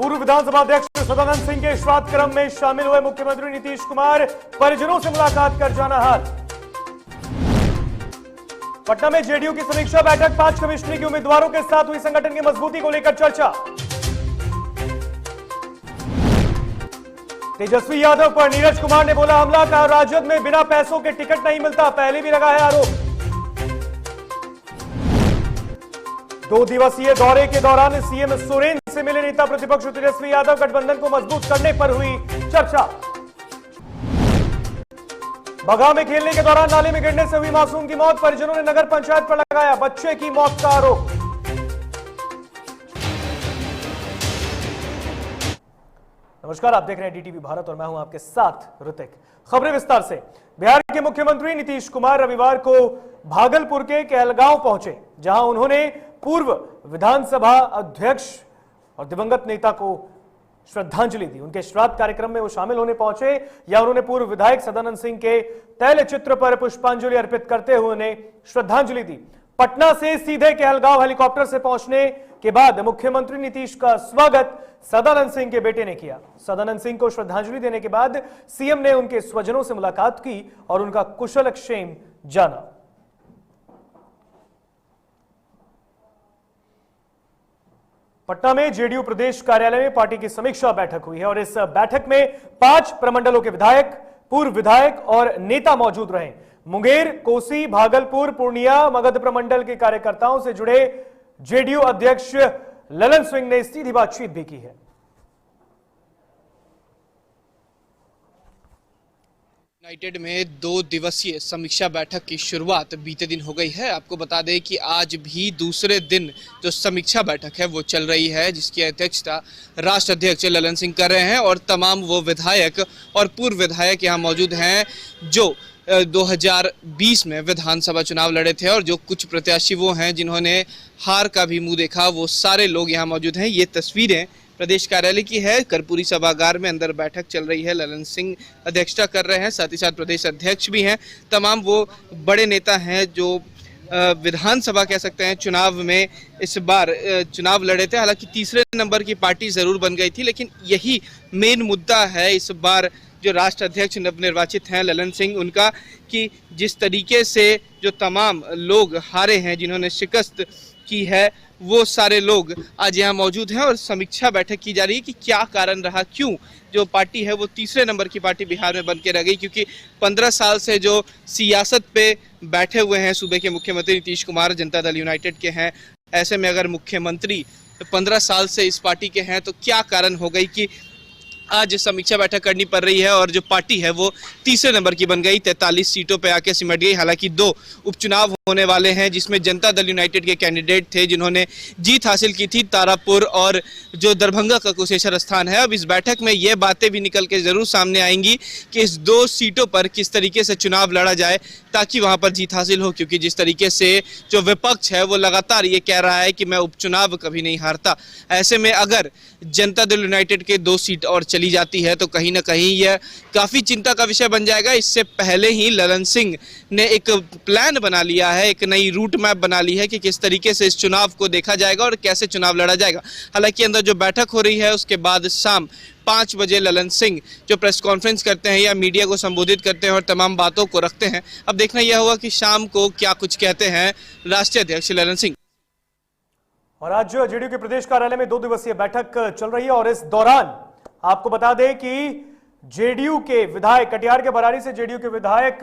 पूर्व विधानसभा अध्यक्ष सदानंद सिंह के श्राद्ध क्रम में शामिल हुए मुख्यमंत्री नीतीश कुमार, परिजनों से मुलाकात कर जाना हाल। पटना में जेडीयू की समीक्षा बैठक, 5 कमिश्नरी के उम्मीदवारों के साथ हुई संगठन की मजबूती को लेकर चर्चा। तेजस्वी यादव पर नीरज कुमार ने बोला हमला, कहा राजद में बिना पैसों के टिकट नहीं मिलता, पहले भी लगा है आरोप। 2 दिवसीय दौरे के दौरान सीएम सोरेन से मिले नेता प्रतिपक्ष तेजस्वी यादव, गठबंधन को मजबूत करने पर हुई चर्चा। बगहा में खेलने के दौरान नाले में गिरने से हुई मासूम की मौत, परिजनों ने नगर पंचायत पर लगाया बच्चे की मौत का आरोप। नमस्कार, आप देख रहे हैं डीटीवी भारत और मैं हूं आपके साथ ऋतिक। खबरें विस्तार से। बिहार के मुख्यमंत्री नीतीश कुमार रविवार को भागलपुर के कहलगांव पहुंचे, जहां उन्होंने पूर्व विधानसभा अध्यक्ष और दिवंगत नेता को श्रद्धांजलि दी। उनके श्राद्ध कार्यक्रम में वो शामिल होने पहुंचे या उन्होंने पूर्व विधायक सदानंद सिंह के तैल चित्र पर पुष्पांजलि अर्पित करते हुए उन्हें श्रद्धांजलि दी। पटना से सीधे कहलगांव हेलीकॉप्टर से पहुंचने के बाद मुख्यमंत्री नीतीश का स्वागत सदानंद सिंह के बेटे ने किया। सदानंद सिंह को श्रद्धांजलि देने के बाद सीएम ने उनके स्वजनों से मुलाकात की और उनका कुशलक्षेम जाना। पटना में जेडीयू प्रदेश कार्यालय में पार्टी की समीक्षा बैठक हुई है और इस बैठक में 5 प्रमंडलों के विधायक, पूर्व विधायक और नेता मौजूद रहे। मुंगेर, कोसी, भागलपुर, पूर्णिया, मगध प्रमंडल के कार्यकर्ताओं से जुड़े जेडीयू अध्यक्ष ललन सिंह ने सीधी बातचीत भी की है। यूनाइटेड में 2 दिवसीय समीक्षा बैठक की शुरुआत बीते दिन हो गई है। आपको बता दें कि आज भी दूसरे दिन जो समीक्षा बैठक है वो चल रही है, जिसकी अध्यक्षता राष्ट्र अध्यक्ष ललन सिंह कर रहे हैं और तमाम वो विधायक और पूर्व विधायक यहाँ मौजूद हैं जो 2020 में विधानसभा चुनाव लड़े थे और जो कुछ प्रत्याशी वो हैं जिन्होंने हार का भी मुंह देखा, वो सारे लोग यहाँ मौजूद हैं। ये तस्वीरें प्रदेश कार्यालय की है। कर्पूरी सभागार में अंदर बैठक चल रही है, ललन सिंह अध्यक्षता कर रहे हैं, साथ ही साथ प्रदेश अध्यक्ष भी हैं। तमाम वो बड़े नेता हैं जो विधानसभा कह सकते हैं चुनाव में इस बार चुनाव लड़े थे। हालांकि तीसरे नंबर की पार्टी जरूर बन गई थी, लेकिन यही मेन मुद्दा है इस बार जो राष्ट्र अध्यक्ष नवनिर्वाचित हैं ललन सिंह, उनका कि जिस तरीके से जो तमाम लोग हारे हैं, जिन्होंने शिकस्त की है, वो सारे लोग आज यहाँ मौजूद हैं और समीक्षा बैठक की जा रही है कि क्या कारण रहा, क्यों जो पार्टी है वो तीसरे नंबर की पार्टी बिहार में बन के रह गई। क्योंकि 15 साल से जो सियासत पे बैठे हुए हैं सूबे के मुख्यमंत्री नीतीश कुमार, जनता दल यूनाइटेड के हैं, ऐसे में अगर मुख्यमंत्री 15 साल से इस पार्टी के हैं तो क्या कारण हो गई कि आज समीक्षा बैठक करनी पड़ रही है और जो पार्टी है वो तीसरे नंबर की बन गई, 43 सीटों पे आके सिमट गई। हालांकि 2 उपचुनाव होने वाले हैं जिसमें जनता दल यूनाइटेड के कैंडिडेट थे जिन्होंने जीत हासिल की थी, तारापुर और जो दरभंगा का कुशेश्वर स्थान है। अब इस बैठक में ये बातें भी निकल के जरूर सामने आएंगी कि इस 2 सीटों पर किस तरीके से चुनाव लड़ा जाए ताकि वहां पर जीत हासिल हो। क्योंकि जिस तरीके से जो विपक्ष है वो लगातार ये कह रहा है कि मैं उपचुनाव कभी नहीं हारता, ऐसे में अगर जनता दल यूनाइटेड के 2 सीट और चली जाती है तो कहीं ना कहीं यह काफी चिंता का विषय बन जाएगा। इससे पहले ही ललन सिंह ने एक प्लान बना लिया है, एक नई रूट मैप बना ली है कि किस तरीके से इस चुनाव को देखा जाएगा और कैसे चुनाव लड़ा जाएगा। हालांकि अंदर जो बैठक हो रही है उसके बाद शाम 5 बजे ललन सिंह जो प्रेस कॉन्फ्रेंस करते हैं या मीडिया को संबोधित करते हैं और तमाम बातों को रखते हैं। अब देखना यह होगा कि शाम को क्या कुछ कहते हैं राष्ट्रीय अध्यक्ष ललन सिंह। और आज जेडीयू के प्रदेश कार्यालय में 2 दिवसीय बैठक चल रही है और इस दौरान आपको बता दें कि जेडीयू के विधायक, कटिहार के बरारी से जेडीयू के विधायक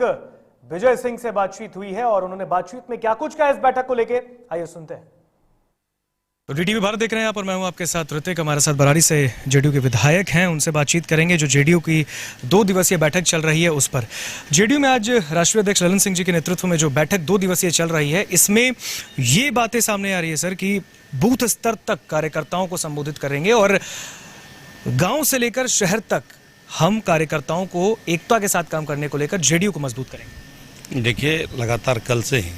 विजय सिंह से बातचीत हुई है और उन्होंने बातचीत में क्या कुछ कहा इस बैठक को लेकर, आइए सुनते हैं। तो डीटीवी भारत देख रहे हैं यहाँ पर, मैं हूँ आपके साथ ऋतिक। हमारे साथ बरारी से जेडीयू के विधायक हैं, उनसे बातचीत करेंगे जो जेडीयू की 2 दिवसीय बैठक चल रही है उस पर। जेडीयू में आज राष्ट्रीय अध्यक्ष ललन सिंह जी के नेतृत्व में जो बैठक 2 दिवसीय चल रही है, इसमें ये बातें सामने आ रही है सर कि बूथ स्तर तक कार्यकर्ताओं को संबोधित करेंगे और गांव से लेकर शहर तक हम कार्यकर्ताओं को एकता के साथ काम करने को लेकर जेडीयू को मजबूत करेंगे। देखिए, लगातार कल से ही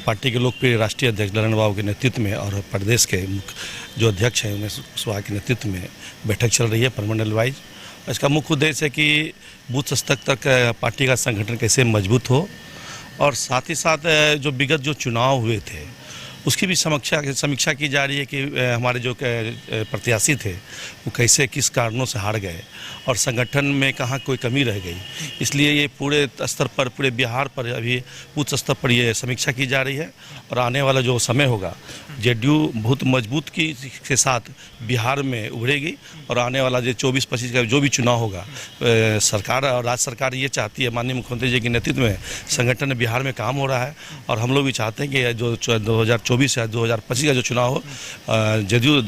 पार्टी के लोकप्रिय राष्ट्रीय अध्यक्ष ललन बाबू के नेतृत्व में और प्रदेश के जो अध्यक्ष हैं उमेश कुशवाहा के नेतृत्व में बैठक चल रही है प्रमंडल वाइज। इसका मुख्य उद्देश्य है कि बूथ स्तर तक पार्टी का संगठन कैसे मजबूत हो और साथ ही साथ जो विगत जो चुनाव हुए थे उसकी भी समीक्षा की जा रही है कि हमारे जो प्रत्याशी थे वो कैसे किस कारणों से हार गए और संगठन में कहाँ कोई कमी रह गई। इसलिए ये पूरे स्तर पर, पूरे बिहार पर अभी उच्च स्तर पर ये समीक्षा की जा रही है और आने वाला जो समय होगा जेडीयू बहुत मजबूत के साथ बिहार में उभरेगी और आने वाला जो 24-25 का जो भी चुनाव होगा, सरकार और राज्य सरकार ये चाहती है, माननीय मुख्यमंत्री जी के नेतृत्व में संगठन बिहार में काम हो रहा है और हम लोग भी चाहते हैं कि जो 2024 या 2025 का जो चुनाव हो जेडीयू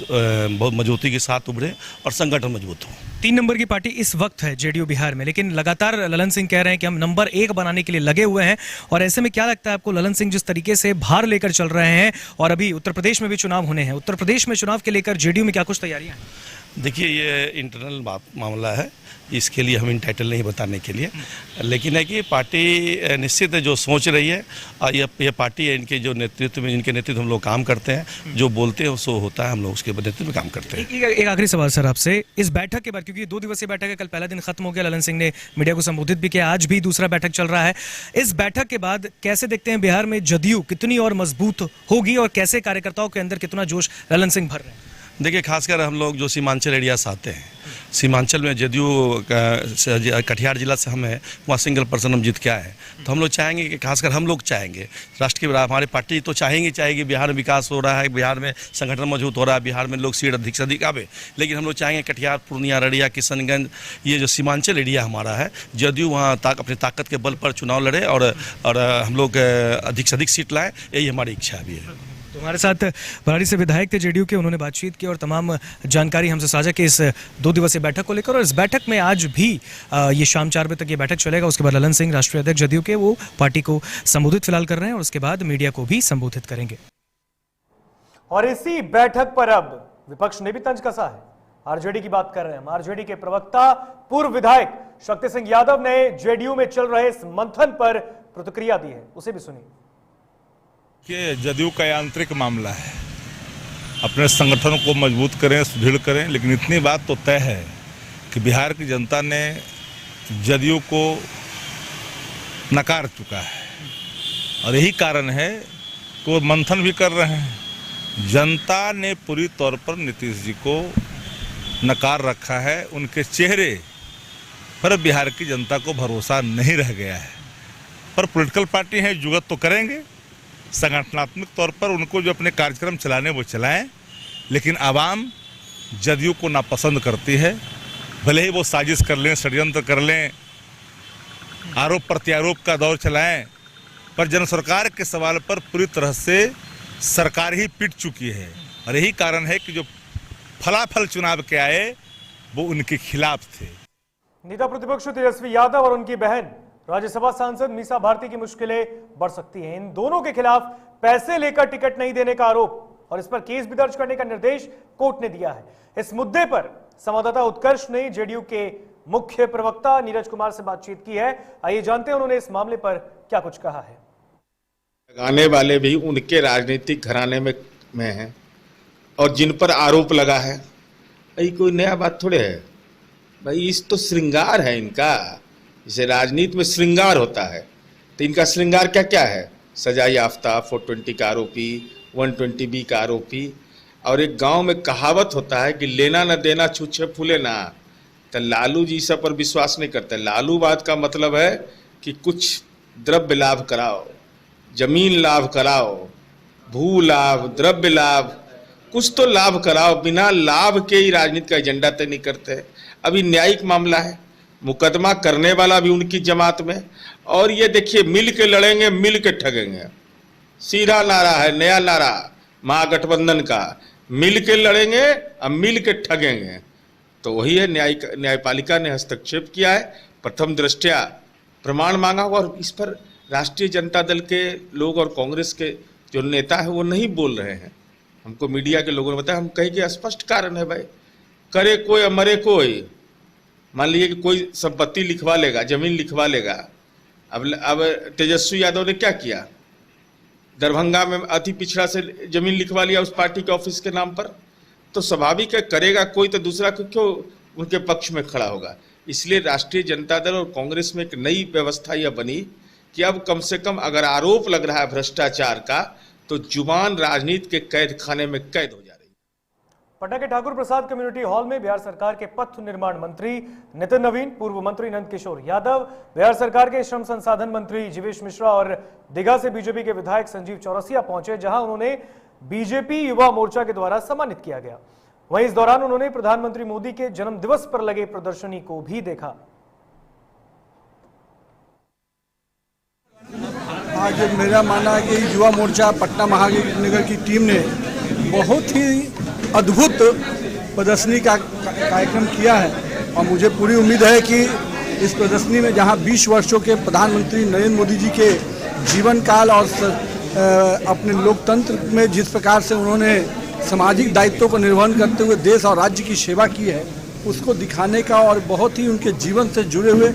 बहुत मजबूती के साथ उभरे और संगठन मजबूत हो। 3 नंबर की पार्टी इस वक्त है जेडीयू बिहार में, लेकिन लगातार ललन सिंह कह रहे हैं कि हम नंबर 1 बनाने के लिए लगे हुए हैं। और ऐसे में क्या लगता है आपको, ललन सिंह जिस तरीके से भार लेकर चल रहे हैं और अभी उत्तर प्रदेश में भी चुनाव होने हैं, उत्तर प्रदेश में चुनाव के लेकर जेडीयू में क्या कुछ तैयारियां हैं? देखिए, ये इंटरनल मामला है, इसके लिए हम इंटाइटल नहीं बताने के लिए, लेकिन है कि पार्टी निश्चित है जो सोच रही है और ये पार्टी है, इनके जो नेतृत्व में, इनके नेतृत्व हम लोग काम करते हैं, जो बोलते हैं सो होता है, हम लोग उसके नेतृत्व में काम करते हैं। एक आखिरी सवाल सर आपसे, इस बैठक के बाद, क्योंकि 2 दिवसीय बैठक है, कल पहला दिन खत्म हो गया, ललन सिंह ने मीडिया को संबोधित भी किया, आज भी दूसरा बैठक चल रहा है, इस बैठक के बाद कैसे देखते हैं बिहार में जदयू कितनी और मजबूत होगी और कैसे कार्यकर्ताओं के अंदर कितना जोश ललन सिंह भर रहे हैं? देखिए, खासकर हम लोग जो सीमांचल एरिया से आते हैं, सीमांचल में जदयू कटिहार जिला से हम हैं, वहाँ सिंगल पर्सन हम जीत के आए हैं, तो हम लोग चाहेंगे कि खासकर हम लोग चाहेंगे, राष्ट्र की हमारी पार्टी तो चाहेगी बिहार में विकास हो रहा है, बिहार में संगठन मजबूत हो रहा है, बिहार में लोग सीट अधिक से अधिक आवे, लेकिन हम लोग चाहेंगे कटिहार, पूर्णिया, अररिया, किशनगंज, ये जो सीमांचल एरिया हमारा है, जदयू वहाँ अपनी ताकत के बल पर चुनाव लड़े और हम लोग अधिक से अधिक सीट लाएँ, यही हमारी इच्छा भी है। तो हमारे साथ बराड़ी से विधायक थे जेडीयू के, उन्होंने बातचीत की और तमाम जानकारी हमसे साझा की इस 2 दिवसीय बैठक को लेकर। और इस बैठक में आज भी ये शाम 4 बजे तक ये बैठक चलेगा। उसके बाद ललन सिंह, राष्ट्रीय अध्यक्ष जदयू के, वो पार्टी को संबोधित फिलहाल कर रहे हैं और उसके बाद मीडिया को भी संबोधित करेंगे। और इसी बैठक पर अब विपक्ष ने भी तंज कसा है। आरजेडी की बात कर रहे हैं हम। आरजेडी के प्रवक्ता, पूर्व विधायक शक्ति सिंह यादव ने जेडीयू में चल रहे इस मंथन पर प्रतिक्रिया दी है, उसे भी सुनिए। कि जदयू का आंतरिक मामला है, अपने संगठन को मजबूत करें, सुदृढ़ करें, लेकिन इतनी बात तो तय है कि बिहार की जनता ने जदयू को नकार चुका है और यही कारण है कि वो मंथन भी कर रहे हैं। जनता ने पूरी तौर पर नीतीश जी को नकार रखा है, उनके चेहरे पर बिहार की जनता को भरोसा नहीं रह गया है। पर पॉलिटिकल पार्टी है, जुगत तो करेंगे, संगठनात्मक तौर पर उनको जो अपने कार्यक्रम चलाने वो चलाएं, लेकिन आवाम जदयू को नापसंद करती है। भले ही वो साजिश कर लें, षड्यंत्र कर लें, आरोप प्रत्यारोप का दौर चलाएं, पर जन सरकार के सवाल पर पूरी तरह से सरकार ही पिट चुकी है। और यही कारण है कि जो फलाफल चुनाव के आए वो उनके खिलाफ थे। नेता प्रतिपक्ष तेजस्वी यादव और उनकी बहन राज्यसभा सांसद मीसा भारती की मुश्किलें बढ़ सकती हैं। इन दोनों के खिलाफ पैसे लेकर टिकट नहीं देने का आरोप और इस पर केस भी दर्ज करने का निर्देश कोर्ट ने दिया है। इस मुद्दे पर संवाददाता उत्कर्ष ने जेडीयू के मुख्य प्रवक्ता नीरज कुमार से बातचीत की है। आइए जानते हैं उन्होंने इस मामले पर क्या कुछ कहा है। लगाने वाले भी उनके राजनीतिक घराने में हैं और जिन पर आरोप लगा है, भाई कोई नया बात थोड़े है भाई, इस तो श्रृंगार है इनका। जैसे राजनीति में श्रृंगार होता है तो इनका श्रृंगार क्या क्या है? सजा याफ्ता, 420 का आरोपी, 120B का आरोपी। और एक गांव में कहावत होता है कि लेना न देना छूछे फूले ना। तो लालू जी सब पर विश्वास नहीं करते। लालूवाद का मतलब है कि कुछ द्रव्य लाभ कराओ, जमीन लाभ कराओ, भू लाभ, द्रव्य लाभ, कुछ तो लाभ कराओ। बिना लाभ के ही राजनीति का एजेंडा तय नहीं करते। अभी न्यायिक मामला है, मुकदमा करने वाला भी उनकी जमात में। और ये देखिए, मिल के लड़ेंगे, मिल के ठगेंगे। सीधा नारा है, नया नारा महागठबंधन का, मिल के लड़ेंगे और मिल के ठगेंगे। तो वही है, न्यायपालिका ने हस्तक्षेप किया है, प्रथम दृष्टया प्रमाण मांगा हुआ। और इस पर राष्ट्रीय जनता दल के लोग और कांग्रेस के जो नेता है वो नहीं बोल रहे हैं। हमको मीडिया के लोगों ने बताया, हम कहे कि स्पष्ट कारण है भाई, करे कोई मरे कोई। मान लीजिए कि कोई संपत्ति लिखवा लेगा, जमीन लिखवा लेगा। अब तेजस्वी यादव ने क्या किया? दरभंगा में अति पिछड़ा से जमीन लिखवा लिया उस पार्टी के ऑफिस के नाम पर। तो स्वाभाविक है, करेगा कोई तो दूसरा क्यों उनके पक्ष में खड़ा होगा। इसलिए राष्ट्रीय जनता दल और कांग्रेस में एक नई व्यवस्था यह बनी कि अब कम से कम अगर आरोप लग रहा है भ्रष्टाचार का, तो जुबान राजनीति के कैद खाने में कैद हो जा रही है। पटना के ठाकुर प्रसाद कम्युनिटी हॉल में बिहार सरकार के पथ निर्माण मंत्री नितिन नवीन, पूर्व मंत्री नंद किशोर यादव, बिहार सरकार के श्रम संसाधन मंत्री जीवेश मिश्रा और दीघा से बीजेपी के विधायक संजीव चौरसिया पहुंचे, जहां उन्होंने बीजेपी युवा मोर्चा के द्वारा सम्मानित किया गया। वहीं इस दौरान उन्होंने प्रधानमंत्री मोदी के जन्मदिवस पर लगे प्रदर्शनी को भी देखा। आज मेरा मानना है कि युवा मोर्चा पटना महानगर की टीम ने बहुत ही अद्भुत प्रदर्शनी का कार्यक्रम किया है और मुझे पूरी उम्मीद है कि इस प्रदर्शनी में जहां 20 वर्षों के प्रधानमंत्री नरेंद्र मोदी जी के जीवन काल और अपने लोकतंत्र में जिस प्रकार से उन्होंने सामाजिक दायित्वों को निर्वहन करते हुए देश और राज्य की सेवा की है, उसको दिखाने का और बहुत ही उनके जीवन से जुड़े हुए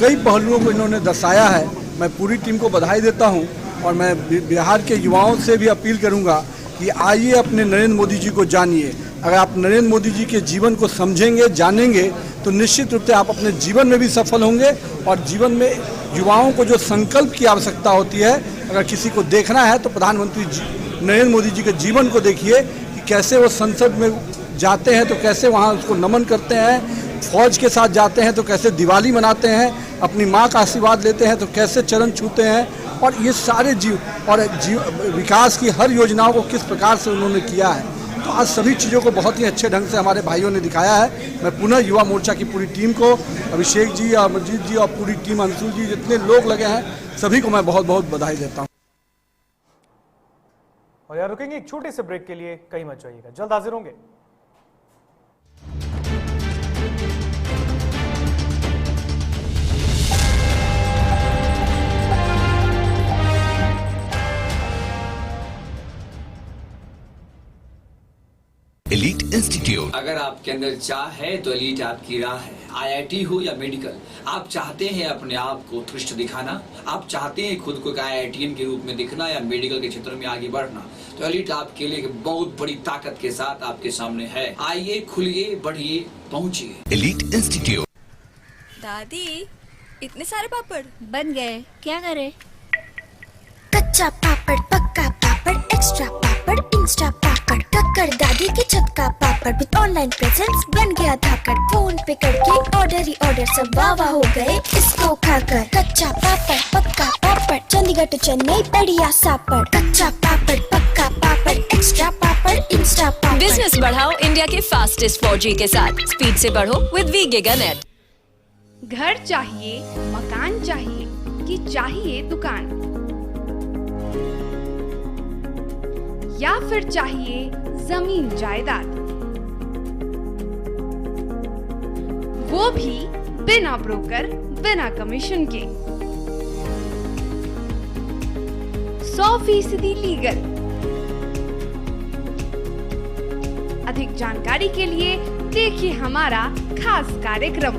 कई पहलुओं को इन्होंने दर्शाया है। मैं पूरी टीम को बधाई देता हूं और मैं बिहार के युवाओं से भी अपील करूंगा कि आइए अपने नरेंद्र मोदी जी को जानिए। अगर आप नरेंद्र मोदी जी के जीवन को समझेंगे, जानेंगे, तो निश्चित रूप से आप अपने जीवन में भी सफल होंगे और जीवन में युवाओं को जो संकल्प की आवश्यकता होती है, अगर किसी को देखना है तो प्रधानमंत्री नरेंद्र मोदी जी के जीवन को देखिए कि कैसे वो संसद में जाते हैं तो कैसे वहाँ उसको नमन करते हैं, फौज के साथ जाते हैं तो कैसे दिवाली मनाते हैं, अपनी माँ का आशीर्वाद लेते हैं तो कैसे चरण छूते हैं, और ये सारे विकास की हर योजनाओं को किस प्रकार से उन्होंने किया है। तो आज सभी चीज़ों को बहुत ही अच्छे ढंग से हमारे भाइयों ने दिखाया है। मैं पुनः युवा मोर्चा की पूरी टीम को, अभिषेक जी, अमरजीत जी और पूरी टीम, अंशुल जी, जितने लोग लगे हैं सभी को मैं बहुत बहुत बधाई देता हूँ। और यार रुकेंगे एक छोटे से ब्रेक के लिए, कहीं मत जाइएगा, जल्द हाजिर होंगे। Elite institute. अगर आपके अंदर चाह है तो एलीट आपकी राह है। IIT हो या मेडिकल, आप चाहते हैं अपने आप को उत्कृष्ट दिखाना, आप चाहते हैं खुद को एक IITian के रूप में दिखना या मेडिकल के क्षेत्र में आगे बढ़ना, तो एलीट आपके लिए एक बहुत बड़ी ताकत के साथ आपके सामने है। आइए, खुलिए, बढ़िए, पहुंचिए। Elite institute. दादी, इतने सारे पापड़ बन गए, क्या करे? कच्चा पापड़, पक्का पापड़, एक्स्ट्रा पापड़, इंस्टा पापड़, टक्कर दादी की छत का पापड़ विद ऑनलाइन प्रेजेंस बन गया धाकड़। फोन पे करके ऑर्डर ही ऑर्डर, सब वाह हो गए इसको खाकर। कच्चा पापड़, पक्का पापड़, चंडीगढ़ टू चेन्नई बढ़िया सापड़। कच्चा पापड़, पक्का पापड़, एक्स्ट्रा पापड़, इंस्टा पापड़। बिजनेस बढ़ाओ इंडिया के फास्टेस्ट 4G के साथ, स्पीड से बढ़ो विद वी गिगानेट। घर चाहिए, मकान चाहिए कि चाहिए दुकान, या फिर चाहिए जमीन जायदाद, वो भी बिना ब्रोकर, बिना कमीशन के, 100% लीगल। अधिक जानकारी के लिए देखिए हमारा खास कार्यक्रम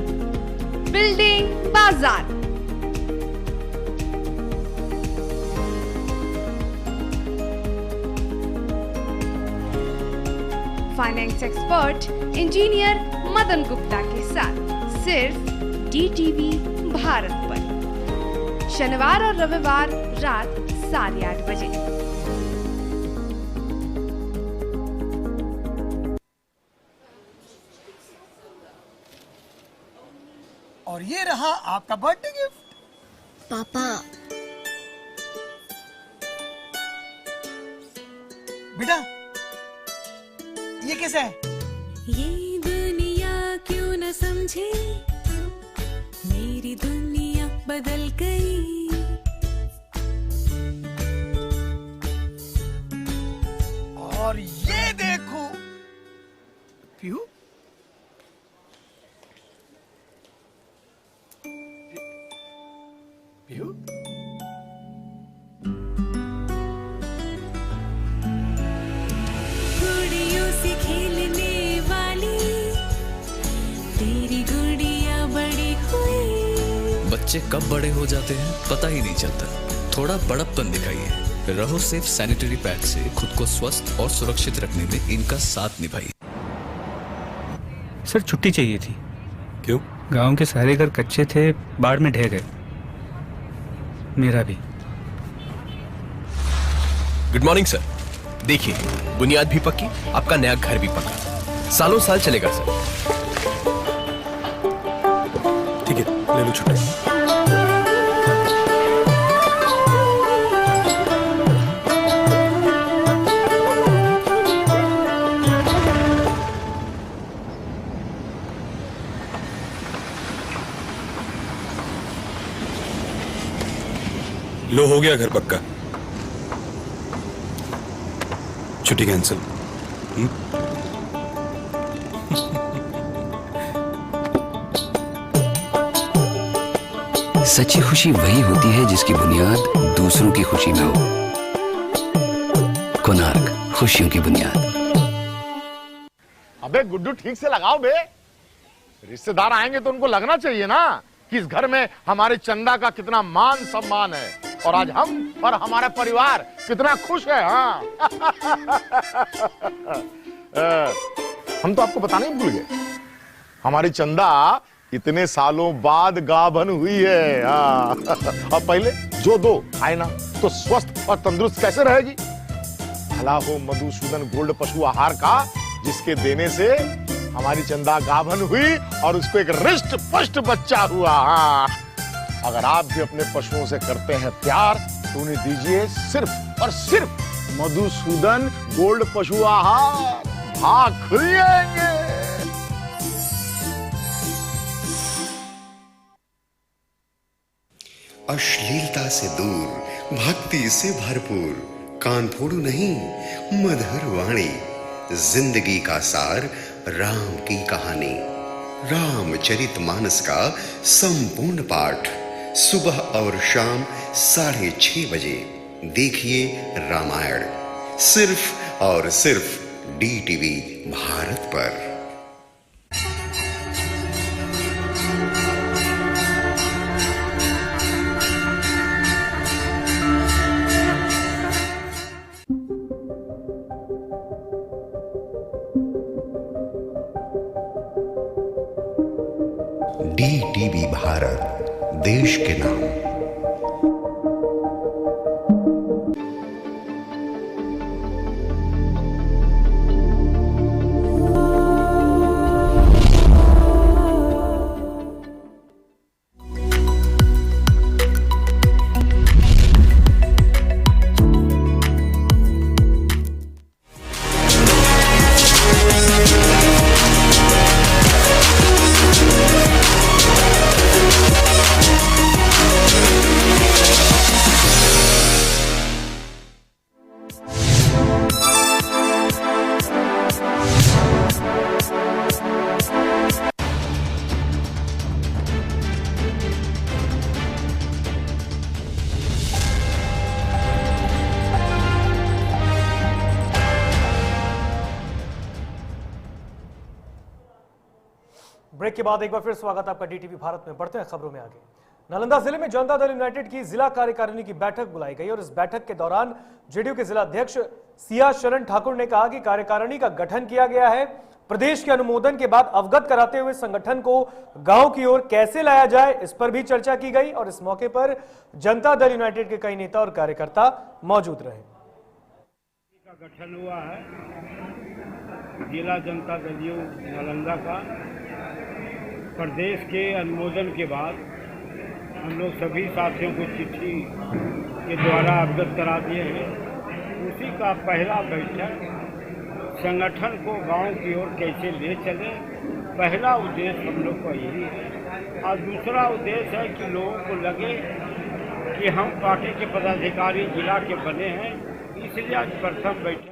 बिल्डिंग बाजार। Finance expert engineer Madan Gupta के साथ सिर्फ DTV भारत पर, शनिवार और रविवार रात 8:30 बजे। और ये रहा आपका बर्थडे गिफ्ट। पापा, बेटा ये कैसा है? ये दुनिया क्यों न समझे, मेरी दुनिया बदल गई। और ये देखो पीहू, पीहू बच्चे कब बड़े हो जाते हैं पता ही नहीं चलता। थोड़ा बड़प्पन दिखाइए। रहो सेफ सैनिटरी पैड से खुद को स्वस्थ और सुरक्षित रखने में इनका साथ निभाइए। सर छुट्टी चाहिए थी। क्यों? गांव के सारे घर कच्चे थे, बाढ़ में ढह गए, मेरा भी। Good morning sir. देखिए, बुनियाद भी पक्की, आपका नया घर भी पक्का, सालों साल चलेगा सर। ठीक है, ले लो छुट्टी। लो, हो गया घर पक्का। छुट्टी कैंसिल। सच्ची खुशी वही होती है जिसकी बुनियाद दूसरों की खुशी में हो। कोणार्क, खुशियों की बुनियाद। अबे गुड्डू, ठीक से लगाओ बे। रिश्तेदार आएंगे तो उनको लगना चाहिए ना कि इस घर में हमारे चंदा का कितना मान सम्मान है, और आज हम और हमारा परिवार कितना खुश है। हाँ हम तो आपको बताना ही भूल गए, हमारी चंदा इतने सालों बाद गाभन हुई है। हाँ और पहले जो दो खाए ना तो स्वस्थ और तंदुरुस्त कैसे रहेगी। भला हो मधुसूदन गोल्ड पशु आहार का, जिसके देने से हमारी चंदा गाभन हुई और उसको एक रिष्ट पुष्ट बच्चा हुआ। हाँ अगर आप भी अपने पशुओं से करते हैं प्यार तो उन्हें दीजिए सिर्फ और सिर्फ मधुसूदन गोल्ड पशु आहार। भाग खुल जाएंगे। अश्लीलता से दूर, भक्ति से भरपूर, कान फोड़ू नहीं, मधुर वाणी, जिंदगी का सार, राम की कहानी, रामचरितमानस का संपूर्ण पाठ, सुबह और शाम 6:30 बजे देखिए रामायण, सिर्फ और सिर्फ DTV भारत पर। DTV भारत, देश के नाम। ब्रेक के बाद एक बार फिर स्वागत आपका DTV भारत में। बढ़ते हैं खबरों में आगे। नालंदा जिले में जनता दल यूनाइटेड की जिला कार्यकारिणी की बैठक बुलाई गई और इस बैठक के दौरान जेडीयू के जिला अध्यक्ष सिया शरण ठाकुर ने कहा कि कार्यकारिणी का गठन किया गया है। प्रदेश के अनुमोदन के बाद अवगत कराते हुए संगठन को गांव की ओर कैसे लाया जाए, इस पर भी चर्चा की गई और इस मौके पर जनता दल यूनाइटेड के कई नेता और कार्यकर्ता मौजूद रहे। गठन हुआ है जिला जनता दल नालंदा का। प्रदेश के अनुमोदन के बाद हम लोग सभी साथियों को चिट्ठी के द्वारा अवगत करा दिए हैं। उसी का पहला बैठक संगठन को गांव की ओर कैसे ले चले, पहला उद्देश्य हम लोग का यही है। और दूसरा उद्देश्य है कि लोगों को लगे कि हम पार्टी के पदाधिकारी जिला के बने हैं, इसलिए आज प्रथम बैठक।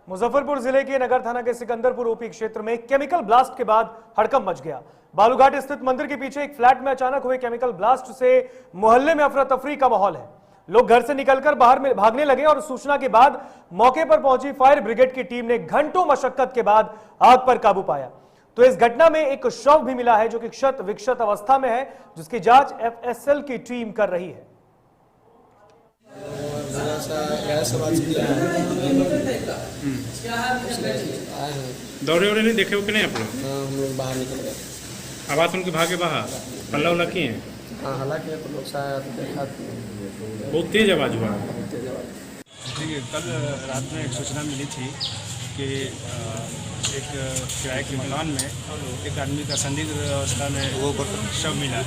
मुजफ्फरपुर जिले के नगर थाना के सिकंदरपुर ओपी क्षेत्र में केमिकल ब्लास्ट के बाद हड़कंप मच गया। बालूघाट स्थित मंदिर के पीछे एक फ्लैट में अचानक हुए केमिकल ब्लास्ट से मोहल्ले में अफरा तफरी का माहौल है। लोग घर से निकलकर बाहर में भागने लगे और सूचना के बाद मौके पर पहुंची फायर ब्रिगेड की टीम ने घंटों मशक्कत के बाद आग पर काबू पाया। तो इस घटना में एक शव भी मिला है जो कि क्षत विक्षत अवस्था में है, जिसकी जांच FSL की टीम कर रही है। दौड़े उड़े नहीं देखे हो कि नहीं आप लोग? हम लोग बाहर निकल गए। आवाज सुन के भागे बाहर, हल्ला उल्ला किए हैं? हाँ हल्ला किया तो लोग शायद देखा। बहुत तेज आवाज हुआ। देखिए, कल रात में एक सूचना मिली थी कि एक किराए के मकान में एक आदमी का संदिग्ध अवस्था में शव मिला।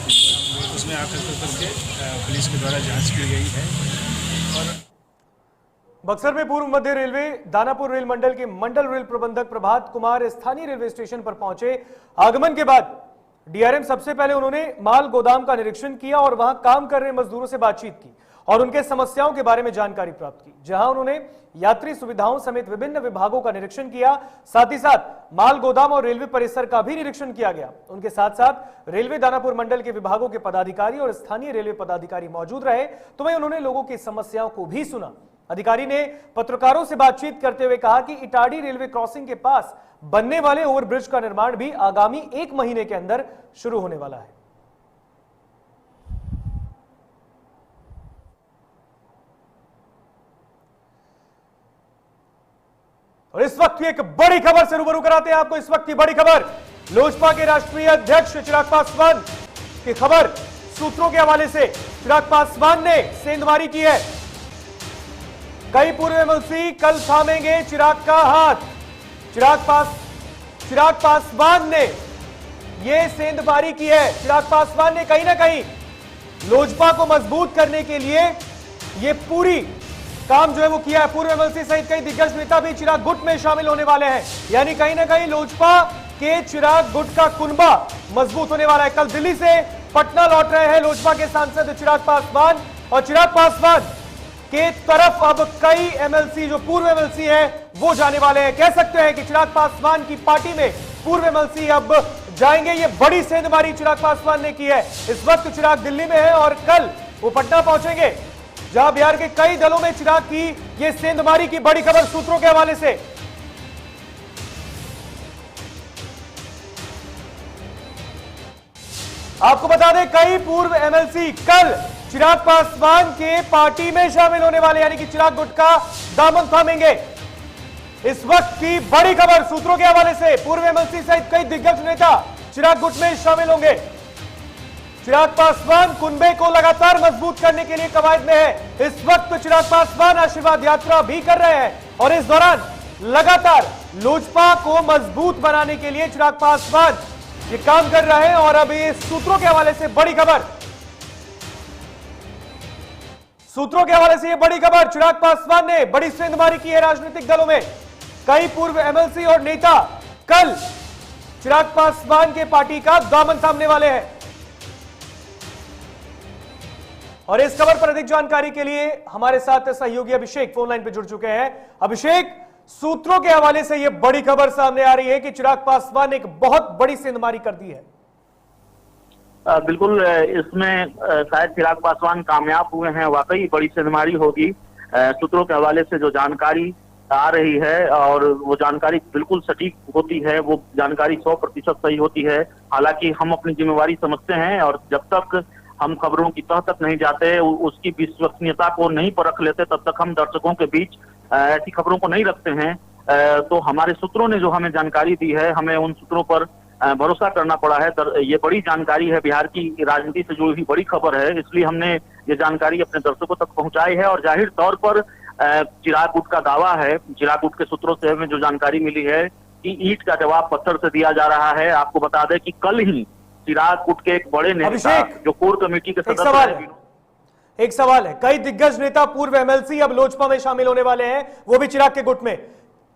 उसमें आकर करके पुलिस के द्वारा जांच की गई है। और बक्सर में पूर्व मध्य रेलवे दानापुर रेल मंडल के मंडल रेल प्रबंधक प्रभात कुमार स्थानीय रेलवे स्टेशन पर पहुंचे। आगमन के बाद डीआरएम सबसे पहले उन्होंने माल गोदाम का निरीक्षण किया और वहां काम कर रहे मजदूरों से बातचीत की और उनके समस्याओं के बारे में जानकारी प्राप्त की। जहां उन्होंने यात्री सुविधाओं समेत विभिन्न विभागों का निरीक्षण किया। साथ ही साथ माल गोदाम और रेलवे परिसर का भी निरीक्षण किया गया। उनके साथ साथ रेलवे दानापुर मंडल के विभागों के पदाधिकारी और स्थानीय रेलवे पदाधिकारी मौजूद रहे, तो वहीं उन्होंने लोगों की समस्याओं को भी सुना। अधिकारी ने पत्रकारों से बातचीत करते हुए कहा कि इटाडी रेलवे क्रॉसिंग के पास बनने वाले ओवरब्रिज का निर्माण भी आगामी 1 महीने के अंदर शुरू होने वाला है। और इस वक्त की एक बड़ी खबर से रूबरू कराते हैं आपको। इस वक्त की बड़ी खबर लोजपा के राष्ट्रीय अध्यक्ष चिराग पासवान की खबर। सूत्रों के हवाले से चिराग पासवान ने सेंधमारी की है। कई पूर्व एमएलसी कल थामेंगे चिराग का हाथ। चिराग पासवान ने यह सेंधमारी की है। चिराग पासवान ने कहीं ना कहीं लोजपा को मजबूत करने के लिए यह पूरी काम जो है वो किया है। पूर्व एमएलसी सहित कई दिग्गज नेता भी चिराग गुट में शामिल होने वाले हैं। यानी कहीं ना कहीं लोजपा के चिराग गुट का कुनबा मजबूत होने वाला है। कल दिल्ली से पटना लौट रहे हैं लोजपा के सांसद चिराग पासवान और चिराग पासवान के तरफ अब कई एमएलसी जो पूर्व एमएलसी हैं वो जाने वाले हैं। कह सकते हैं कि चिराग पासवान की पार्टी में पूर्व एमएलसी अब जाएंगे। ये बड़ी सेंधमारी चिराग पासवान ने की है। इस वक्त चिराग दिल्ली में है और कल वो पटना पहुंचेंगे, जहां बिहार के कई दलों में चिराग की ये सेंधमारी की बड़ी खबर सूत्रों के हवाले से। आपको बता दें कई पूर्व एमएलसी कल चिराग पासवान के पार्टी में शामिल होने वाले, यानी कि चिराग गुट का दामन थामेंगे। इस वक्त की बड़ी खबर सूत्रों के हवाले से पूर्व एमएलसी सहित कई दिग्गज नेता चिराग गुट में शामिल होंगे। चिराग पासवान कुनबे को लगातार मजबूत करने के लिए कवायद में है। इस वक्त चिराग पासवान आशीर्वाद यात्रा भी कर रहे हैं और इस दौरान लगातार लोजपा को मजबूत बनाने के लिए चिराग पासवान ये काम कर रहे हैं। और अब ये सूत्रों के हवाले से बड़ी खबर, सूत्रों के हवाले से ये बड़ी खबर, चिराग पासवान ने बड़ी सेंधमारी की है राजनीतिक दलों में। कई पूर्व एमएलसी और नेता कल चिराग पासवान के पार्टी का दामन थामने वाले हैं। और इस खबर पर अधिक जानकारी के लिए हमारे साथ सहयोगी अभिषेक फोन लाइन पर जुड़ चुके हैं। अभिषेक, सूत्रों के हवाले से यह बड़ी खबर सामने आ रही है कि चिराग पासवान ने एक बहुत बड़ी सेंधमारी कर दी है। बिल्कुल, इसमें शायद चिराग पासवान कामयाब हुए हैं, वाकई बड़ी सेंधमारी होगी। सूत्रों के हवाले से जो जानकारी आ रही है और वो जानकारी बिल्कुल सटीक होती है, वो जानकारी 100% सही होती है। हालांकि हम अपनी जिम्मेवारी समझते हैं और जब तक हम खबरों की तह तक नहीं जाते, उसकी विश्वसनीयता को नहीं परख लेते, तब तक हम दर्शकों के बीच ऐसी खबरों को नहीं रखते हैं। तो हमारे सूत्रों ने जो हमें जानकारी दी है, हमें उन सूत्रों पर भरोसा करना पड़ा है। ये बड़ी जानकारी है, बिहार की राजनीति से जुड़ी हुई बड़ी खबर है, इसलिए हमने ये जानकारी अपने दर्शकों तक पहुंचाई है। और जाहिर तौर पर चिराग गुट का दावा है, चिराग गुट के सूत्रों से हमें जो जानकारी मिली है कि ईंट का जवाब पत्थर से दिया जा रहा है। आपको बता दें कि कल ही चिराग गुट के एक बड़े नेता जो कोर कमेटी के सदस्य हैं, एक सवाल है, कई दिग्गज नेता पूर्व एमएलसी अब लोजपा में शामिल होने वाले हैं, वो भी चिराग के गुट में।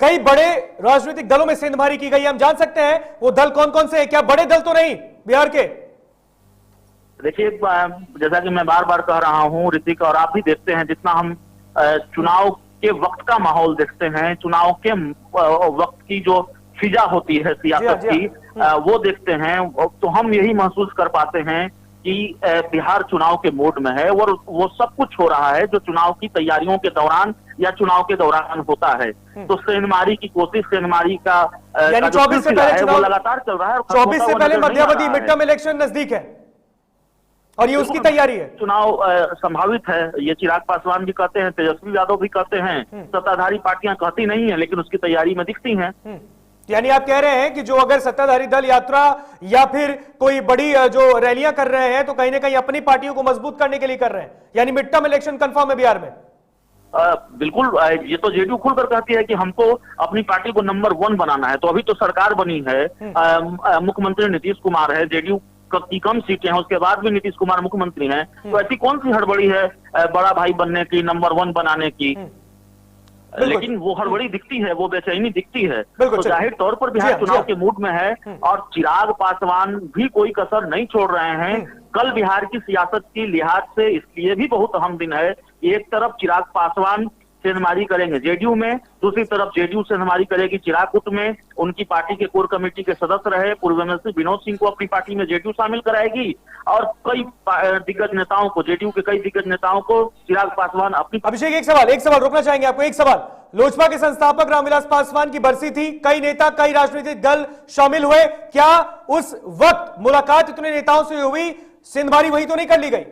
कई बड़े राजनीतिक दलों में सेंधमारी की गई, हम जान सकते हैं वो दल कौन कौन से हैं? क्या बड़े दल तो नहीं बिहार के? देखिए, जैसा कि मैं बार बार कह रहा हूं ऋतिक, और आप भी देखते हैं, जितना हम चुनाव के वक्त का माहौल देखते हैं, चुनाव के वक्त की जो फिजा होती है सियासत की, वो देखते हैं, तो हम यही महसूस कर पाते हैं कि बिहार चुनाव के मोड में है और वो सब कुछ हो रहा है जो चुनाव की तैयारियों के दौरान या चुनाव के दौरान होता है। तो सेंधमारी की कोशिश, सेंधमारी का 24 से पहले वो लगातार चल रहा है। 24 से पहले मध्यावधि मिड टर्म इलेक्शन नजदीक है और ये उसकी तैयारी है। चुनाव संभावित है, ये चिराग पासवान भी कहते हैं, तेजस्वी यादव भी कहते हैं, सत्ताधारी पार्टियां कहती नहीं है लेकिन उसकी तैयारी में दिखती हैं। यानी आप कह रहे हैं कि जो अगर सत्ताधारी दल यात्रा या फिर कोई बड़ी जो रैलियां कर रहे हैं तो कहीं ना कहीं अपनी पार्टियों को मजबूत करने के लिए कर रहे हैं, यानी मिड टर्म इलेक्शन कंफर्म है बिहार में। बिल्कुल, ये तो जेडीयू खुलकर कहती है कि हमको अपनी पार्टी को नंबर 1 बनाना है। तो अभी तो सरकार बनी है, मुख्यमंत्री नीतीश कुमार है, जेडीयू की कम सीटें हैं, उसके बाद भी नीतीश कुमार मुख्यमंत्री हैं। तो ऐसी कौन सी हड़बड़ी है बड़ा भाई बनने की, नंबर 1 बनाने की? लेकिन वो हड़बड़ी दिखती है, वो बेचैनी दिखती है। तो जाहिर तौर पर बिहार चुनाव के मूड में है और चिराग पासवान भी कोई कसर नहीं छोड़ रहे हैं। कल बिहार की सियासत की लिहाज से इसलिए भी बहुत अहम दिन है। एक तरफ चिराग पासवान सेंधमारी करेंगे जेडीयू में, दूसरी तरफ जेडीयू सेंधमारी करेगी चिराग गुट में। उनकी पार्टी के कोर कमेटी के सदस्य रहे पूर्व मंत्री विनोद सिंह को अपनी पार्टी में जेडीयू शामिल कराएगी और कई दिग्गज नेताओं को, जेडीयू के कई दिग्गज नेताओं को चिराग पासवान अपनी। अभिषेक, एक सवाल रोकना चाहेंगे आपको। एक सवाल, लोजपा के संस्थापक रामविलास पासवान की बरसी थी, कई नेता, कई राजनीतिक दल शामिल हुए। क्या उस वक्त मुलाकात इतने नेताओं से हुई, सेंधमारी वही तो नहीं कर ली गई?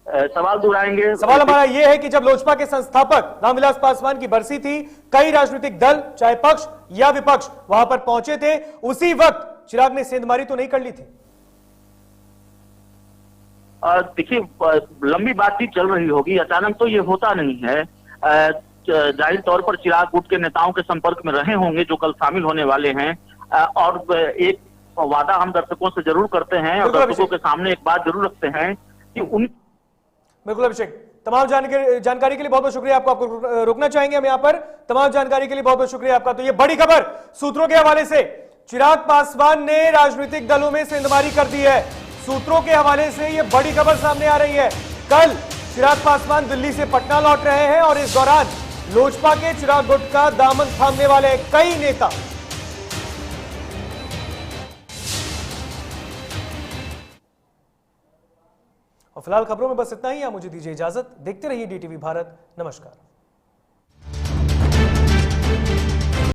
सवाल दोहराएंगे। सवाल हमारा यह है कि जब लोजपा के संस्थापक रामविलास पासवान की बरसी थी, कई राजनीतिक दल, चाहे पक्ष या विपक्ष, वहां पर पहुंचे थे, उसी वक्त चिराग ने सेंधमारी तो नहीं कर ली थी? देखिए, लंबी बातचीत चल रही होगी, अचानक तो ये होता नहीं है। जाहिर तौर पर चिराग गुट के नेताओं के संपर्क में रहे होंगे जो कल शामिल होने वाले हैं। और एक वादा हम दर्शकों से जरूर करते हैं और दर्शकों के सामने एक बात जरूर रखते हैं कि उन। बिल्कुल अभिषेक, तमाम जानकारी के लिए बहुत बहुत शुक्रिया आपको रोकना चाहेंगे हम यहाँ पर। तमाम जानकारी के लिए बहुत बहुत शुक्रिया आपका। तो ये बड़ी खबर सूत्रों के हवाले से, चिराग पासवान ने राजनीतिक दलों में सेंधमारी कर दी है। सूत्रों के हवाले से ये बड़ी खबर सामने आ रही है। कल चिराग पासवान दिल्ली से पटना लौट रहे हैं और इस दौरान लोजपा के चिराग गुट का दामन थामने वाले कई नेता। और फिलहाल खबरों में बस इतना ही। आप मुझे दीजिए इजाजत, देखते रहिए डीटीवी भारत। नमस्कार।